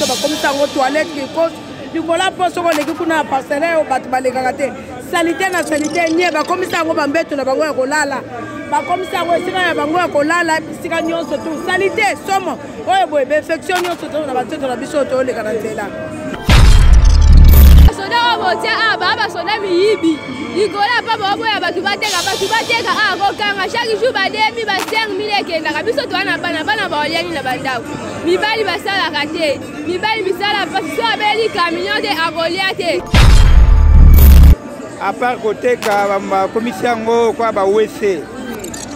bakomisa yango toilette kikose likola mpo soko oleki kuna parcelle oyo bato balekaka te salite na salite nie bakomisa yango bambeto na bango ya kolala bakomisa yango esika ya bango ya kolala bisika nyonso tu salite somo oyo boye bainfection nyonso to na banzoto na biso tooleka na nzela basoda oyo botia a baa basoda miyibi likola mpa baoboya bato bateka a kokanga chaque jour bademi ba 5000 ekendaka biso toa na bana baoliani na bandako mibali basalaka te mibali misala mpasi so abeli camion te akolia te apart koteka bakomisi yango kwa bawese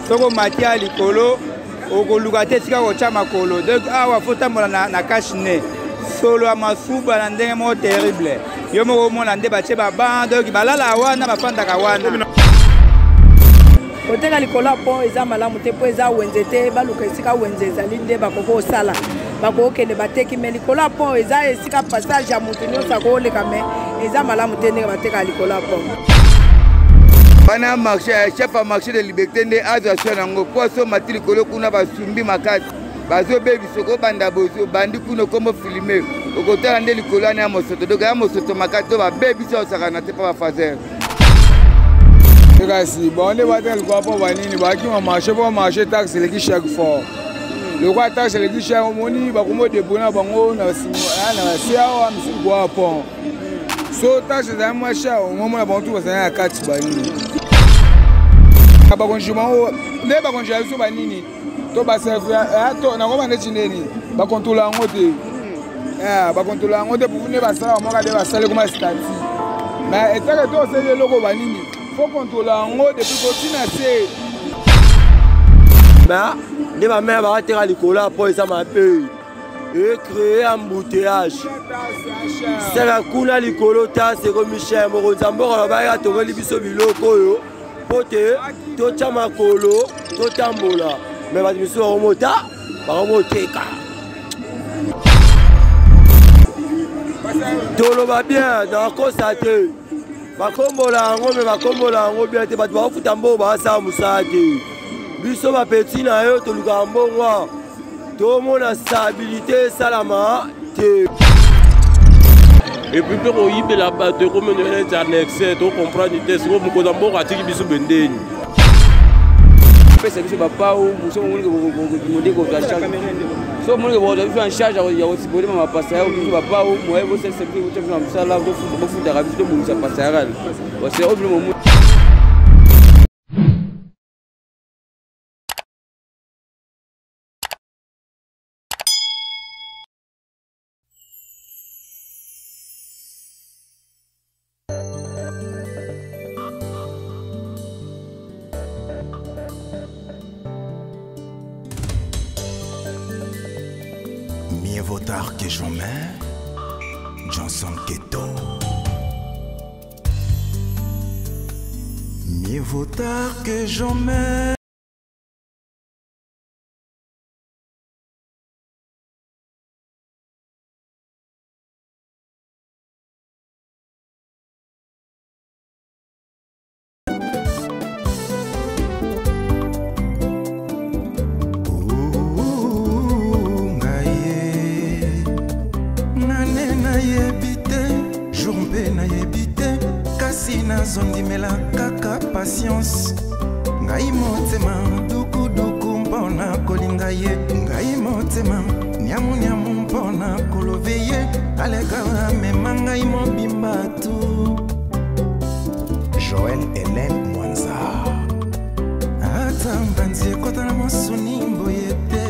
soko matia likolo okoluka te esika kotya makolo donc awa fotambola na kashine solo ya masuba na ndenge moko terrible yo moko omona nde batie baban donc balala wana bafandaka wana koteka likolo ya pont eza malamu te mpo eza wenze te baluka esika wenze ezali nde bakoki osala bakokende bateki me likolo ya pont eza esika passage ya motu nyonso akooleka me eza malamu te ndenge bateka likolo ya pont bana marché chef ya marché de liberté nde azwa sio nango mpo asomati likolo kuna basumbi makasi bazobebisa okobanda bozo bandi kuna okombo filime okotala nde likolo wana ya mosoto donc ya mosoto makasi to babebisa osakana te mpo bafaser kasi bonde bateka likolo mpo banini bakima marché mpo marché taxe eleki chaque fois lokwa taxe eleki chaque omoni bakomo debona bango na se awa misiku kwa pont so taxe ezali mwa cher omomona bango tu bazali na kati banini bakonzi bango nde bakonzi ya biso banini to baservir nakoma ndeti ndeni bakontrola yango te bakontrola yango te puku nde basala bamoka nde basali koma stati mais etake to oseli eloko banini fo kontrola yango depuis kotina se mais nde bamere bakateka likolo mpo eza mabe ecrée embouteillage seka kuna likolo ta seko michel mokonzi ya mboka lobaki atongeli biso biloko oyo mpo te totya makolo totambola me bato misusu bakomota bakomoteka toloba bien nakosa te bakombola yango me bakombola yango bien te bato bakofuta mbongo bakasala mosala te biso bapeti na yo tolukaka mbongo tomona stabilité esalama te epuis mpe koyibela bato ekomena neti annexe tocomprendre te siko mokonzi ya mboka atiki biso bendeni pesa biso bapau moso monike kozwa charge so monike kozwa biso en charge ya kosibodema mapasa yao biso bapau moye boseleseki botya biso na mosala bofutaka biso tobongisa pasa yakala oseo bino Mieux vaut tard que jamais, Johnson Keto. Mieux vaut tard que jamais. Nazondimela kaka patience ngai motema dukuduku mpona kolinga ye ngai motema nyamunyamu mpona kolove ye aleka amema ngai mobimba tu Joël Hélène Mwanza ata mbanzi ekota na mosuni mboye te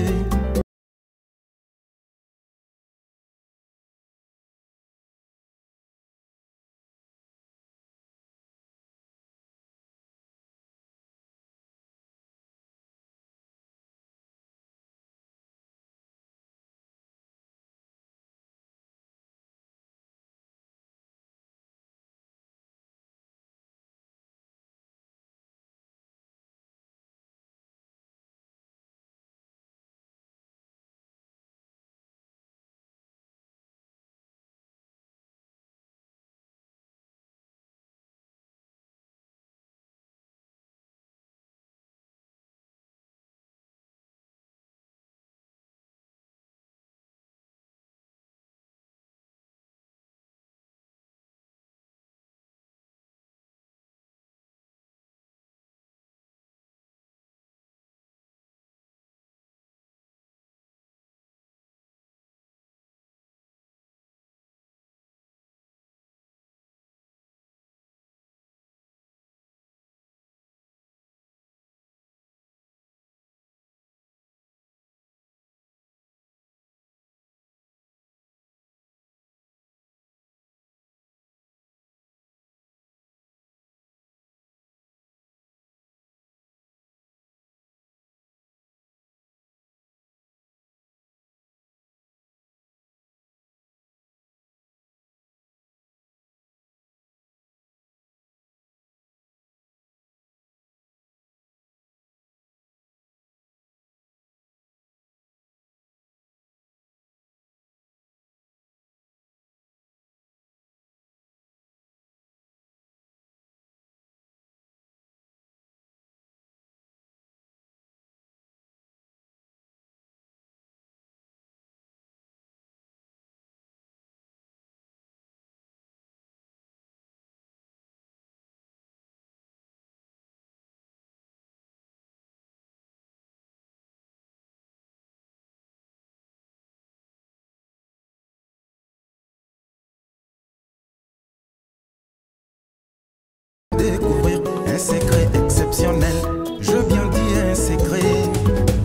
découvrir un secret exceptionnel. Je bien dis un secret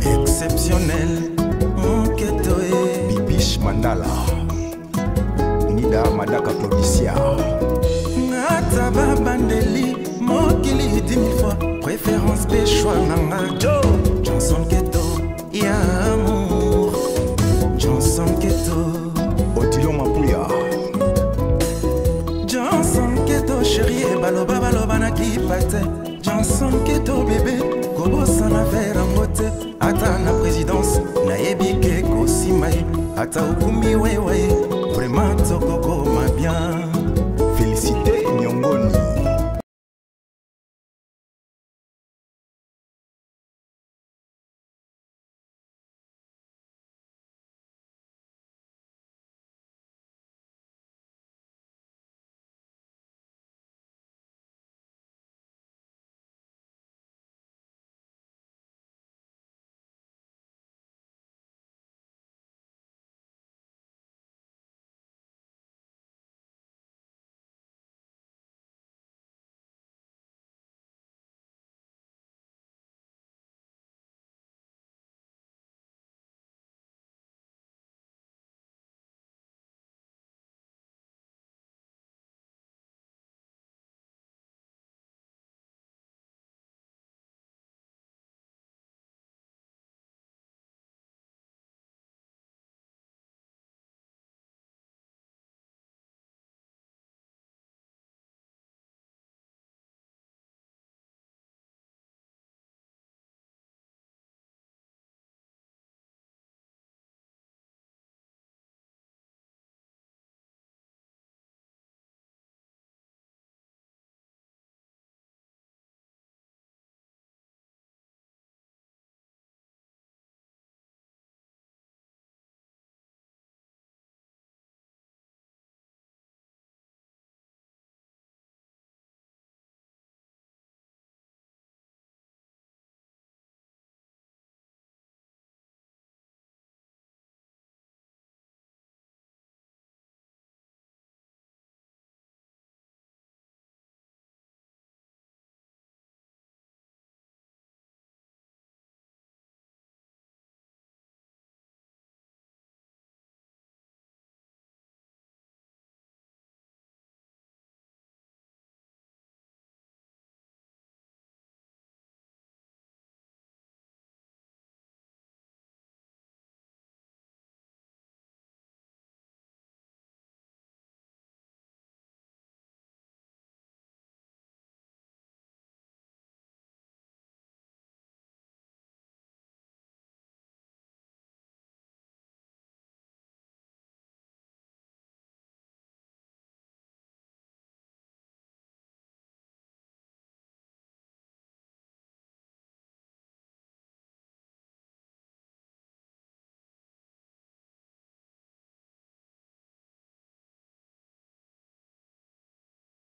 exceptionnel. Ketoe Bibiche Mandala Nida Madaka Claudicia Nataba Bandeli Mokili 10 000 fois préférence péchoua nanga Johnson Keto ya amour Johnson Keto Odilon Mapouya Johnson Keto chérie baloba baloba na kipate Johnson Keto bébé kobosa na vera ngote ata na présidence na yebike kosimai ata okumi wewe vraiment tokokoma bien. Félicité Nyongoni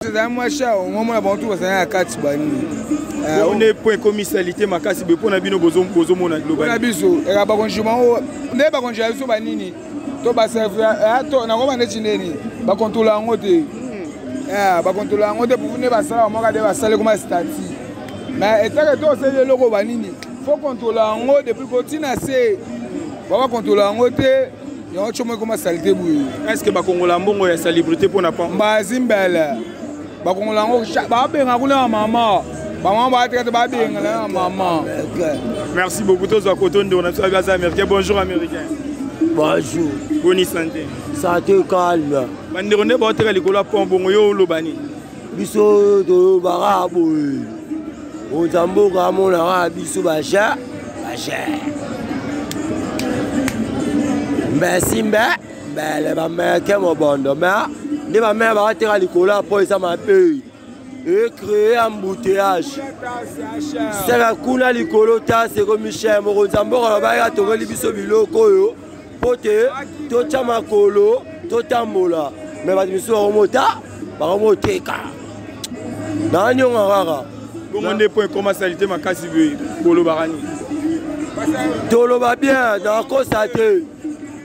On est point commisalité makasi be pona bino bozo mona global. Biso era ba konjuma o ne ba konjuma biso banini to ba serve to na ngoma ne chineni ba controla ngote. Ba controla ngote pour ne ba sala mo ka de ba sala comme stati. Mais etaka to se le logo banini faut controla ngote depuis botina se ba controla ngote yo chomo comme salité bu. Est-ce que ba kongola mbongo ya célébrité pona pa? Ba zimbela. Ba kongola ngo ba benga kuna mama. Merci beaucoup tous à côté de notre américain. Bonjour américain. Bonjour. Bonne santé. Santé calme. Banderone ba oteka likola pombo yo lobani. Biso do barabo. O zambo ga mona ra biso bacha. Bacha. Merci mba. Belle ba meke mo bondo ma. Ne ba me ba oteka likola po ça m'a payé. Et créer un embouteillage. C'est la kuna likolota, c'est comme Michel Moronzambo, on va tourner les biso biloko yo. Pote, tota makolo, tota mola. Mais va biso remota, va remonter ka. Nanyo ngara. Comment des points commercialité makasi bolo barani. Tolo va bien, dans constater.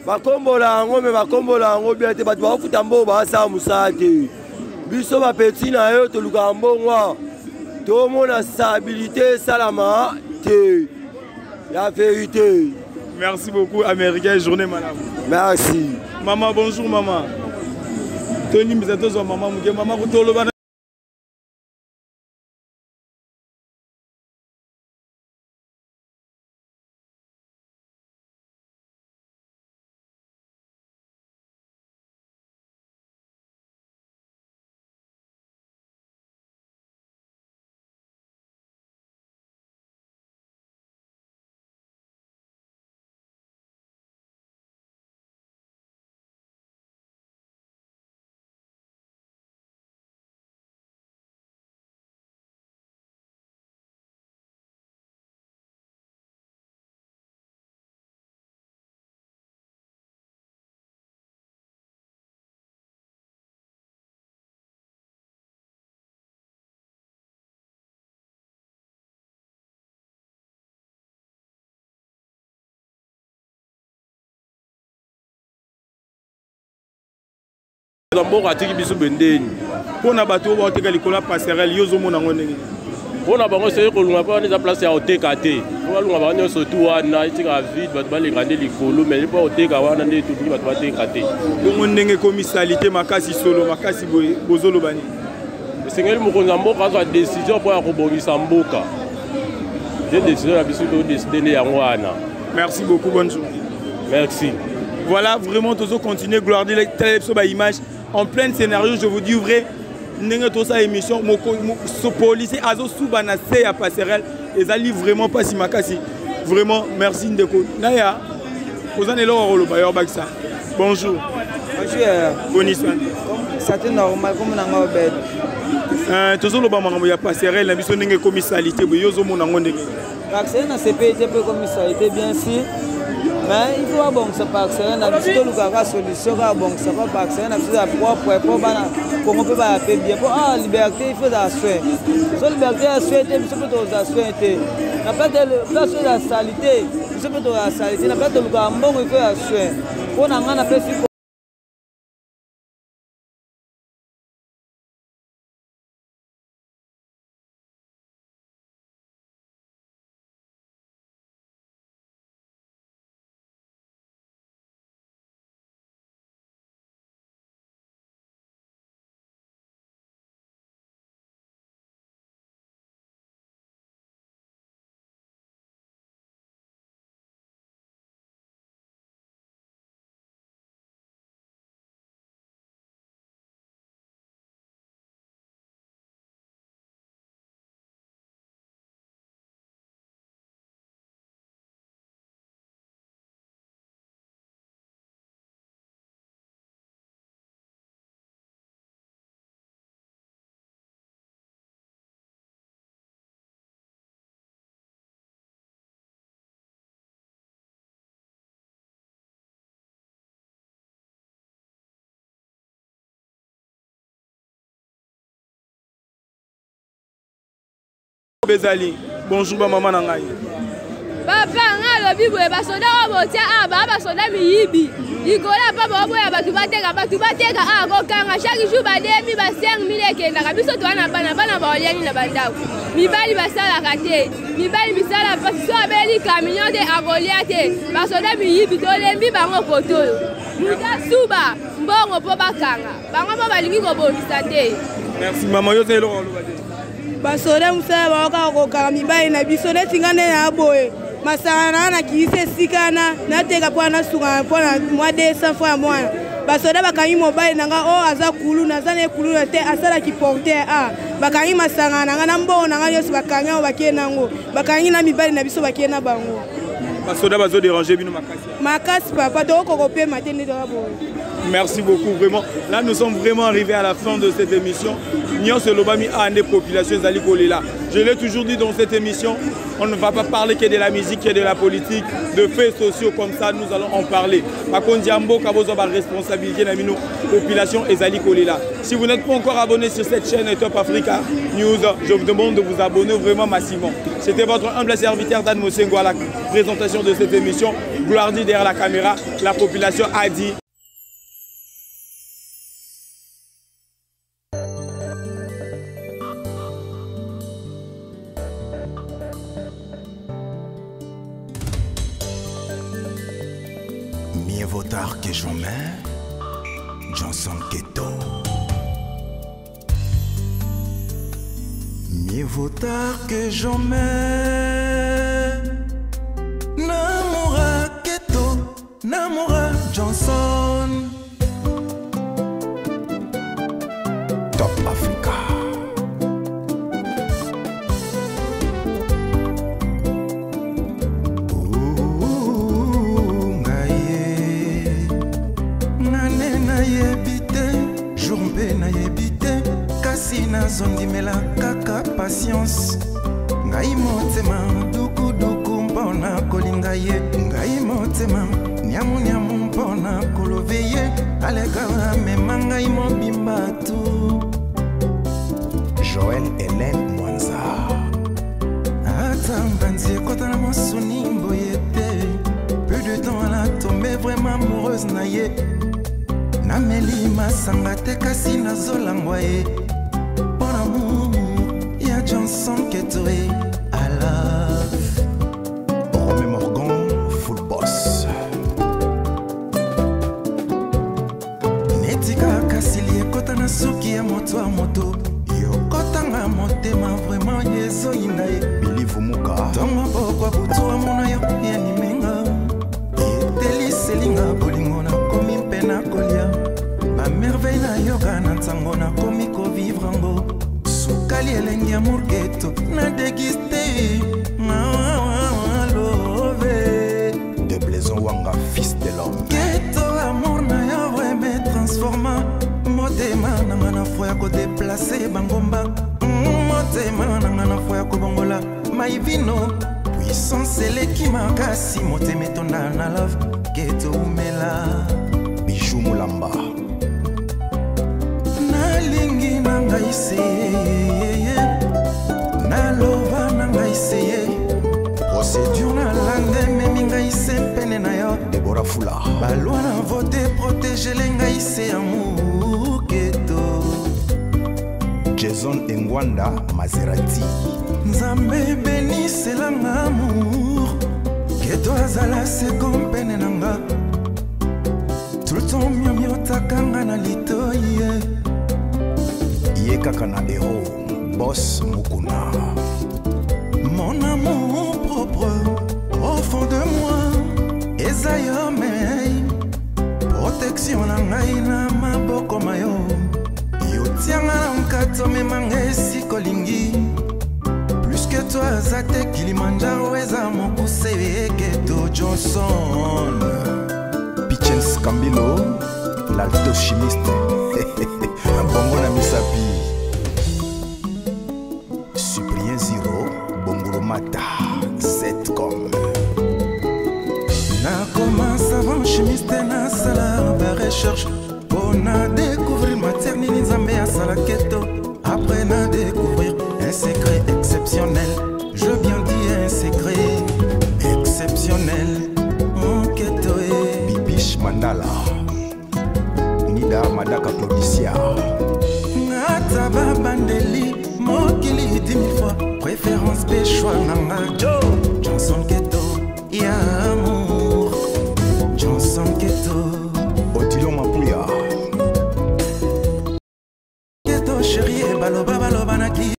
Va kombola ngo mais va kombola ngo bien te ba futambo ba sa musate. Biso ba petit na yo to luka mbongwa tout le monde a stabilité, salama, la vérité. Merci beaucoup, Américain, journée, madame. Merci. Maman, bonjour, maman. Tony, vous êtes maman, maman, vous êtes mboka atiki biso bendeni mpona bato oyo baoteka likolo ya passerelle yo ozomona yango ndenge mpona bango soki kolunga mpo wana eza place ya koteka te po balunga bango nyonso tu wana etikaka vide bato balenga nde likolo mais mpo koteka wana nde tutuki bato bateka te bongo ndenge ekomi salite makasi solo makasi boye bozoloba nini esengeli mokonzi ya mboka azwa décision mpo ya kobongisa mboka nde décision ya biso todeside nde yango wana. Merci beaucoup, bonne journée. Merci. Voilà, vraiment, tous continuer gloire de la image. En plein scénario, je vous dis vrai, n'engagez tout ça émission, ce policier Azo Soubana c'est à passerelle, et ça livre vraiment pas si makasi. Vraiment, merci Ndeko. Naya, vous en êtes là au Bayer Baksa. Bonjour. Bonjour. Bonne histoire. C'est normal comme on a fait. Toujours le bama ya passerelle, la mission n'engagez commissalité, mais yozo mon ango n'engagez. L'accès na CPT peut commissalité bien sûr. Mais il faut bon ça pas accès na biso le gars solution ka bon ça pas accès na biso propre pour bana comment peut ba bien pour liberté il faut assurer so liberté assurer biso peut assurer na pas de place de salité biso peut salité na pas de lugar mbongo il faut assurer pour na ngana pesi Bezali, bonjour maman Nangaï. Papa, ngalo bibo ba soda obotia aba ba soda miyibi. Ikola papa oboya batu bateka ko kanga chaque jour ba demi ba 5000 ekenda ka biso to ana bana ba oliani na bandako. Mibali basala kate. Mibali bisala parce que abeli camion de agoliate. Ba soda miyibi to lembi bango koto. Muta suba mbongo po bakanga. Bango ba balingi ko bonisa te. Merci maman yo zelo olobade. Basore musaba wakakoka mibali na biso netingane na boye masana na kiise sikana nateka pwana sunga pwana mwa 200 fois mwana basore bakangi mobile nanga o aza kulu nazane kulu te asala ki porter bakangi masanga nanga na mbo nanga yosi bakangi o bakena ngo bakangi na mibali na biso bakena bango basoda bazo déranger bino makasi papa to kokope matende do boye. Merci beaucoup, vraiment. Là, nous sommes vraiment arrivés à la fin de cette émission. Nyon Selobami a des populations Zalikolela. Je l'ai toujours dit dans cette émission, on ne va pas parler que de la musique, que de la politique, de faits sociaux comme ça, nous allons en parler. Par contre, Diambo, Kabozo, la responsabilité de la population et Zalikolela. Si vous n'êtes pas encore abonné sur cette chaîne Top Africa News, je vous demande de vous abonner vraiment massivement. C'était votre humble serviteur Dan Mosengo à la présentation de cette émission. Gloire dit derrière la caméra, la population a dit. tard que jamais, Johnson Keto. Mieux vaut tard que jamais. Namora Keto, Namora Johnson. Top Africa. Nazondimela kaka patience ngai motema dukuduku mpona kolinga ye ngai motema nyamunyamu mpona kolove ye aleka amema ngai mobimba tu. Joël Hélène Mwanza ata mbanzi ekota na mosuni mboye te. Peu de temps elle a tombé vraiment amoureuse na ye nameli masanga te kasi nazolangwa ye. Johnson Keto, I love Romain Morgan, full boss. Netika kasili ekota na suki ya moto a moto. Yokota nga motema vraiment yezo indaye. Bilivu muka tongo bokwa butuwa muna yo ya nimenga. Eteli selinga bolingo na komi mpena kolia. Ba merveille na yoga na ntango na komi ko vivre ngo. Sukali elengi amour Keto na dégusté love de Blaison Wanga, fils de l'homme. Keto amour na yo me transforma motema nanga na fo ya ko déplacer bangomba motema nanga na fo ya ko bongola maivino puissance eleki makasi motema etonda na love Keto umela Bijou Mulamba nalingi nanga iseye naloba nanga iseye procédure na lande memi ngai se pene na yo Deborah Fula balwa na vote protéger lenga ise amour Keto Jason Engwanda Maserati Nzambe beniselanga amour Keto azala se kompene nanga tout le temps miomi otakanga na litoye Ye kaka na héros, boss Mukuna. Mon amour propre, au fond de moi, Ezayome, protection na ngai na maboko mayo. Yo tianga na nkato memanga esi kolingi. Plus que toi, Zate Kilimanjaro, eza mokuse Keto Johnson. Pichens Kambilo, l'alto chimiste. Bongo na misapi Cyprien Ziro Bongolo Mata Zetcom na commence avant chimiste na sala ba recherche on a découvrir matière ni nzambe ya sala Keto après na découvrir un secret exceptionnel je bien dis un secret exceptionnel mon Keto et Bibiche Mandala Nida Madaka Claudicia Nataba Bandeli Mokili 10 000 fois préférence péchoua nanga Joe Johnson Keto ya amour Johnson Keto Odilon Mapuya Keto chérie baloba baloba naki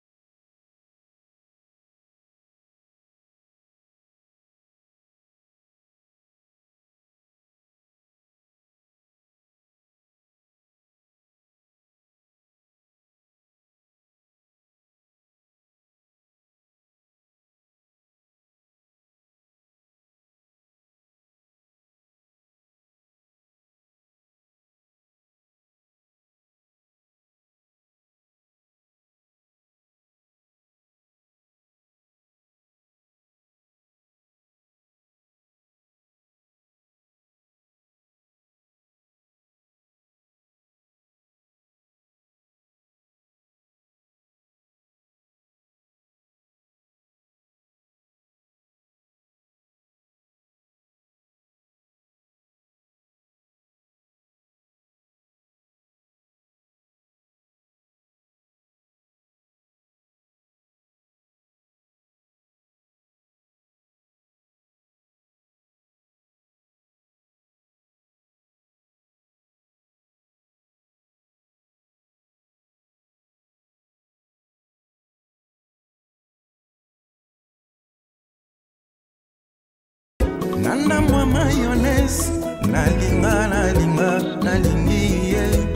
nanda mwa mayonnaise nalinga nalingi ye